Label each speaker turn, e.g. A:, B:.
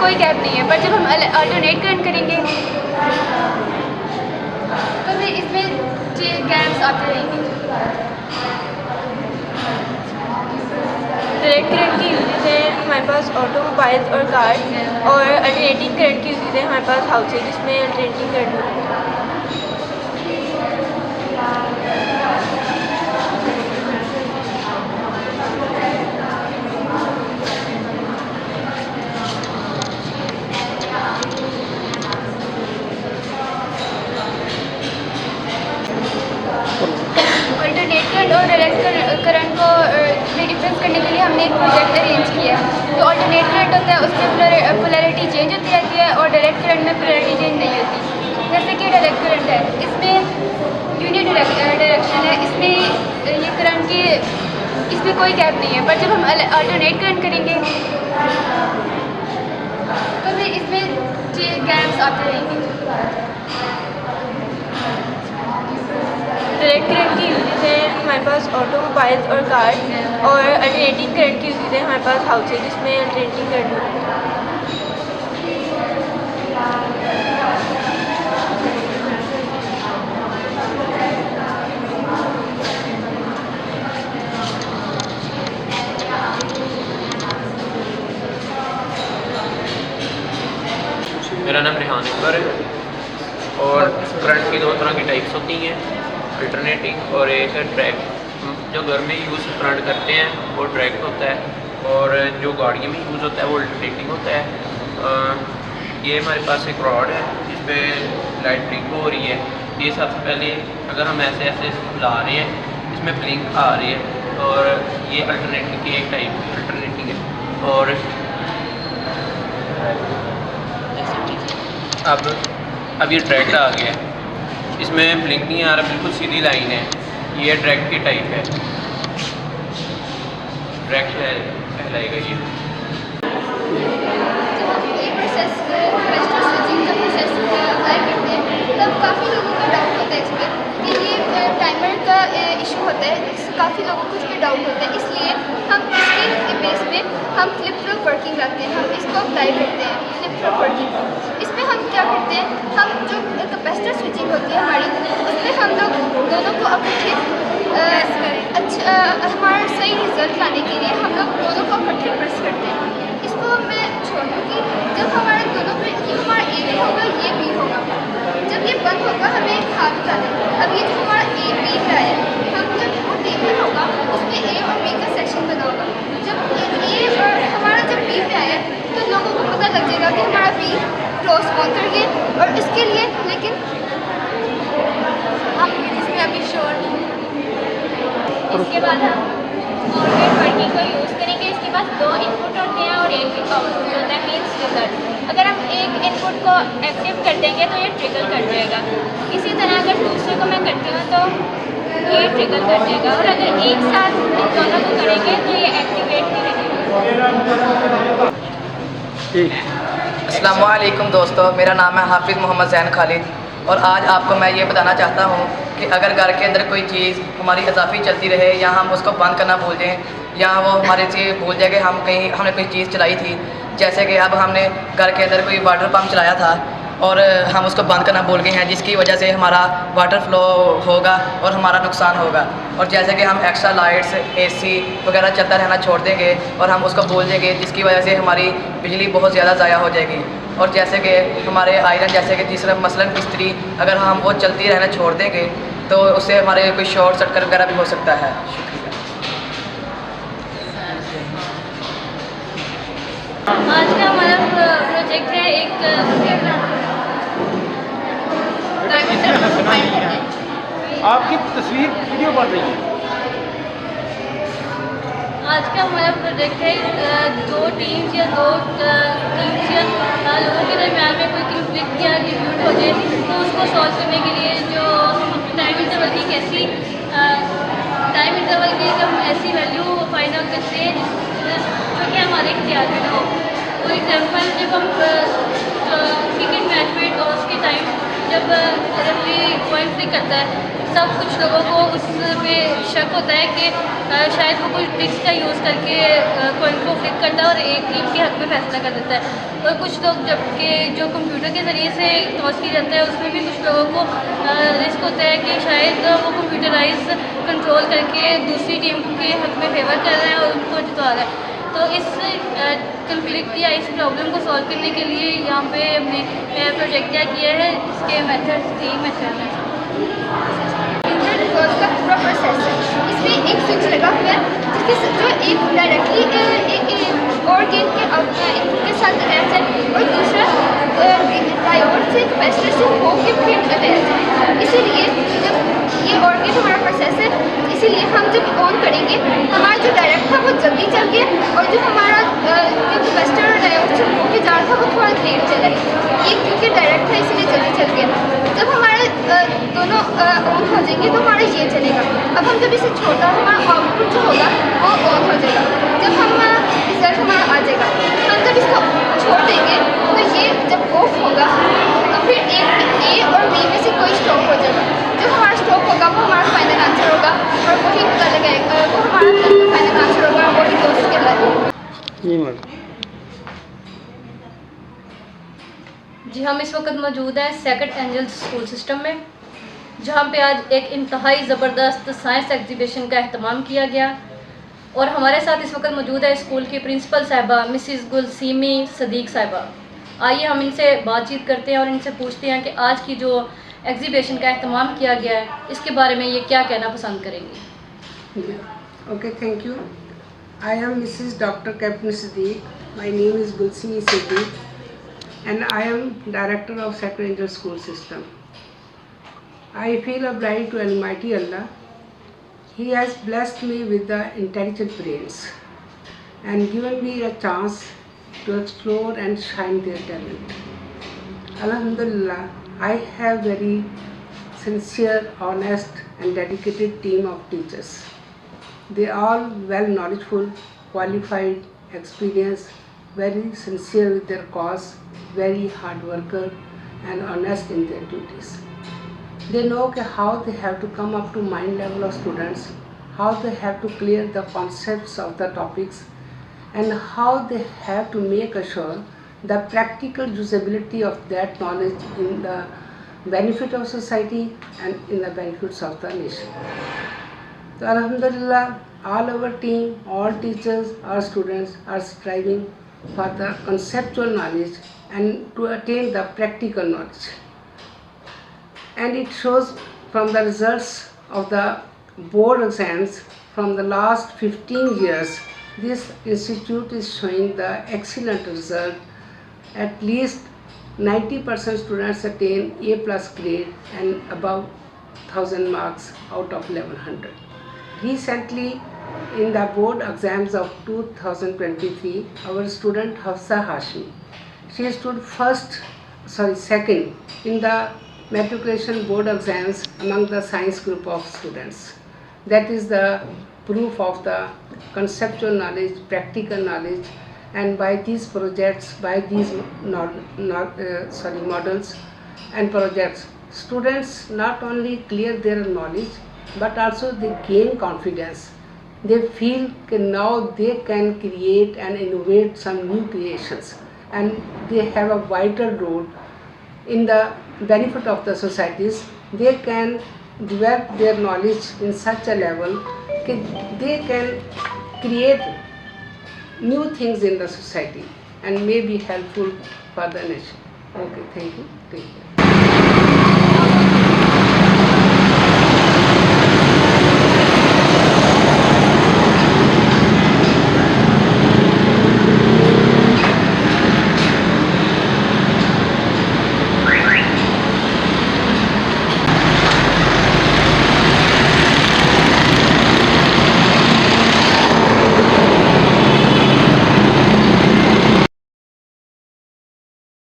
A: कोई गैप नहीं है, पर जब हम अल्टरनेट करंट करेंगे तो फिर इसमें गैप्स आते रहेंगे।
B: डायरेक्ट करंट की यूजेज है हमारे पास ऑटोमोबाइल्स और कार, और अल्टरनेटिंग करंट की यूजेज है हमारे पास हाउसेज जिसमें अल्टरनेटिंग करंट।
A: अल्टरनेट करंट और डायरेक्ट करंट को डिफरेंस करने के लिए हमने एक प्रोजेक्ट अरेंज किया है। जो अल्टरनेट करंट होता है उसमें पोलैरिटी चेंज होती रहती है और डायरेक्ट करंट में पोलैरिटी चेंज नहीं होती। जैसे कि डायरेक्ट करंट है, इसमें यूनिट डायरेक्शन है, इसमें ये करंट की इसमें कोई गैप नहीं है, पर जब हम अल्टरनेट करंट करेंगे तो फिर इसमें गैप्स आते रहेंगे।
B: डायरेक्ट करंट की यूजेज है हमारे पास ऑटोमोबाइल्स और कार, और अल्टरनेटिंग करंट की यूजेज है हमारे पास हाउसेज जिसमें अल्टरनेटिंग करंट।
C: मेरा नाम रिहान अकबर है और करंट की दो तरह की टाइप्स होती हैं, अल्टरनेटिंग और एक है डायरेक्ट। जो घर में यूज़ करंट करते हैं वो डायरेक्ट होता है, और जो गाड़ियों में यूज़ होता है वो अल्टरनेटिंग होता है। ये हमारे पास एक रॉड है जिस पे लाइट ब्लिंक हो रही है। ये सबसे पहले अगर हम ऐसे ऐसे ला रहे हैं इसमें ब्लिंक आ रही है, और ये अल्टरनेटिंग की एक टाइप अल्टरनेटिंग है। और अब ये डायरेक्ट आ गया है, इसमें ब्लिंक नहीं आ रहा, बिल्कुल सीधी लाइन है। ये डायरेक्ट की टाइप है, डायरेक्ट है कहलाएगा ये।
A: जब हम ये प्रोसेस कैपेसिटर स्विचिंग का प्रोसेस अप्लाई करते हैं तब काफ़ी लोगों का डाउट होता है इसमें कि ये टाइमर का इशू होता है। काफ़ी लोगों को इसके डाउट होता है, इसलिए हम इसके बेस पे हम फ्लिप फ्लॉप वर्किंग लाते हैं, हम इसको अप्लाई करते हैं फ्लिप फ्लॉप वर्किंग। इसमें हम क्या करते हैं, हम जो कैपेसिटर स्विचिंग होती है हमारी उसमें हम लोग दोनों को इकट्ठे अच्छा हमारा सही रिजल्ट लाने के लिए हम लोग दोनों को इकट्ठे प्रेस करते हैं। इसको मैं छोड़ दूँगी, जब हमारे दोनों पे ये हमारा ए भी होगा ये बी होगा, जब ये बंद होगा हमें एक हाथ उठाना है। अब ये जो हमारा ए बी का है, हम जब वो टेबल होगा उसमें ए और बी का सेक्शन बना होगा। जब ए और हमारा जब बी पे आया तो लोगों को पता लग जाएगा कि हमारा बी क्रॉस ऑन कर गया। और इसके लिए लेकिन हम इसमें अभी श्योर नहीं। इसके बाद हम आउटपुट वर्किंग को यूज़ करेंगे। इसके पास दो इनपुट होते हैं और एक आउटपुट होता है, मीन्स रिजल्ट। अगर हम एक इनपुट को एक्टिव कर देंगे तो ये ट्रिगर कर जाएगा। इसी तरह अगर दूसरे को मैं करती हूँ तो ये ट्रिगर कर देगा, और अगर एक साथ इन दोनों को करेंगे तो ये एक्टिवेट नहीं रहेगा।
D: अस्सलाम वालेकुम दोस्तों, मेरा नाम है हाफिज़ मोहम्मद ज़ैन खालिद, और आज आपको मैं ये बताना चाहता हूँ कि अगर घर के अंदर कोई चीज़ हमारी इजाफी चलती रहे या हम उसको बंद करना भूल जाएँ, या वो हमारे से भूल जाए कि हमने कोई चीज़ चलाई थी। जैसे कि अब हमने घर के अंदर कोई वाटर पम्प चलाया था और हम उसको बंद करना भूल गए हैं, जिसकी वजह से हमारा वाटर फ्लो होगा और हमारा नुकसान होगा। और जैसे कि हम एक्स्ट्रा लाइट्स एसी वगैरह चलता रहना छोड़ देंगे और हम उसको भूल जाएंगे, जिसकी वजह से हमारी बिजली बहुत ज़्यादा ज़ाया हो जाएगी। और जैसे कि हमारे आयरन, जैसे कि तीसरा मसलन इस्त्री, अगर हम वो चलती रहना छोड़ देंगे तो उससे हमारे कोई शॉर्ट सर्किट वगैरह भी हो सकता है।
A: आज का हमारा प्रोजेक्ट है एक
E: आपकी तस्वीर वीडियो बन रही है।
A: आज का हमारा प्रोजेक्ट है दो टीम्स या लोगों के दरमियान में कोई कंफ्लिक्ट या डिस्प्यूट हो जाए तो उसको सॉल्व करने के लिए जो टाइम इंटरवल की कैसी टाइम इंटरवल की हम ऐसी वैल्यू फाइंड आउट करते हैं जो कि हमारे इख्तियार में हो। फॉर एग्जांपल जब हम क्रिकेट मैच में टॉस के टाइम जब रेफरी पॉइंट फ्लिक करता है
F: तब कुछ लोगों को उस पे शक होता है कि शायद वो कुछ ट्रिक्स का यूज़ करके कॉइन को फ्लिप करता है और एक टीम के हक में फैसला कर देता है। और कुछ लोग जबकि जो कंप्यूटर के ज़रिए से टॉस की जाता है उसमें भी कुछ लोगों को रिस्क होता है कि शायद वो कंप्यूटराइज कंट्रोल करके दूसरी टीम के हक में फेवर कर रहे हैं और उनको जिता रहा है। तो इस कंफ्लिक्ट या इस प्रॉब्लम को सॉल्व करने के लिए यहाँ पे हमने प्रोजेक्ट क्या किया है, इसके मेथड्स 3 मेथड हैं।
A: इंटर रिजॉल्व का पूरा प्रोसेस है, इसमें एक स्विच लगा हुआ है जिसके जो एक डायरेक्टली और गेट के इनपुट के साथ अटैच है और दूसरा डायोड से कैपेसिटर से होके फिर अटैच है। इसीलिए जब ये और गेट हमारा प्रोसेस है, इसीलिए हम जब ऑन करेंगे हमारा जो डायरेक्ट था वो जल्दी चल गया और जो हमारा जो कैपेसिटर और डायोड से होके जा रहा था वो थोड़ा लेट चला। ये क्योंकि डायरेक्ट था इसलिए जल्दी चल गया। जब हमारे दोनों ऑन हो जाएंगे तो हमारा ये चलेगा। अब हम जब इसे छोटा हमारा आउटपुट जो होगा वो ऑन हो जाएगा। जब हम रिजल्ट हमारा आ जाएगा, हम जब इसको छोड़ देंगे तो ये जब ऑफ होगा तो फिर ए और बी में से कोई स्टॉप हो जाएगा। जो हमारा स्टॉप होगा वो हमारा फाइनल आंसर होगा और वही पता लगाएगा वो हमारा फाइनल आंसर होगा और वही दोस्त के अंदर।
F: जी, हम इस वक्त मौजूद हैं सेकंड एंजल्स स्कूल सिस्टम में, जहाँ पे आज एक इंतहाई ज़बरदस्त साइंस एग्जीबिशन का अहतमाम किया गया और हमारे साथ इस वक्त मौजूद है स्कूल की प्रिंसिपल साहिबा मिसिज़ गुलसीमी सदीक साहिबा। आइए हम इनसे बातचीत करते हैं और इनसे पूछते हैं कि आज की जो एग्जीबिशन का अहतमाम किया गया है इसके बारे में ये क्या कहना पसंद करेंगी।
G: Okay, thank you. I am Mrs. Dr. Captain Siddiq. My name is Gulsimi Siddiq and I am Director of Second Angel School System. I feel obliged to Almighty Allah. He has blessed me with the intelligent brains and given me a chance to explore and shine their talent. Alhamdulillah, I have very sincere, honest and dedicated team of teachers. They are all well knowledgeable, qualified, experienced, very sincere with their cause, very hard worker and honest in their duties. They know how they have to come up to mind level of students, how they have to clear the concepts of the topics and how they have to make sure the practical usability of that knowledge in the benefit of society and in the benefits of the nation. So Alhamdulillah, all our team, all teachers, our students are striving for the conceptual knowledge and to attain the practical knowledge. And it shows from the results of the board exams from the last 15 years, this institute is showing the excellent result. At least 90% students attain A+ grade and above 1000 marks out of 1100. Recently, in the board exams of 2023, our student Hafsa Hashmi, she stood second in the matriculation board exams among the science group of students. That is the proof of the conceptual knowledge, practical knowledge, and by these projects, by these models and projects, students not only clear their knowledge, but also they gain confidence. They feel that now they can create and innovate some new creations, and they have a vital role in the benefit of the societies. They can develop their knowledge in such a level that they can create new things in the society and may be helpful for the nation. Okay, thank you.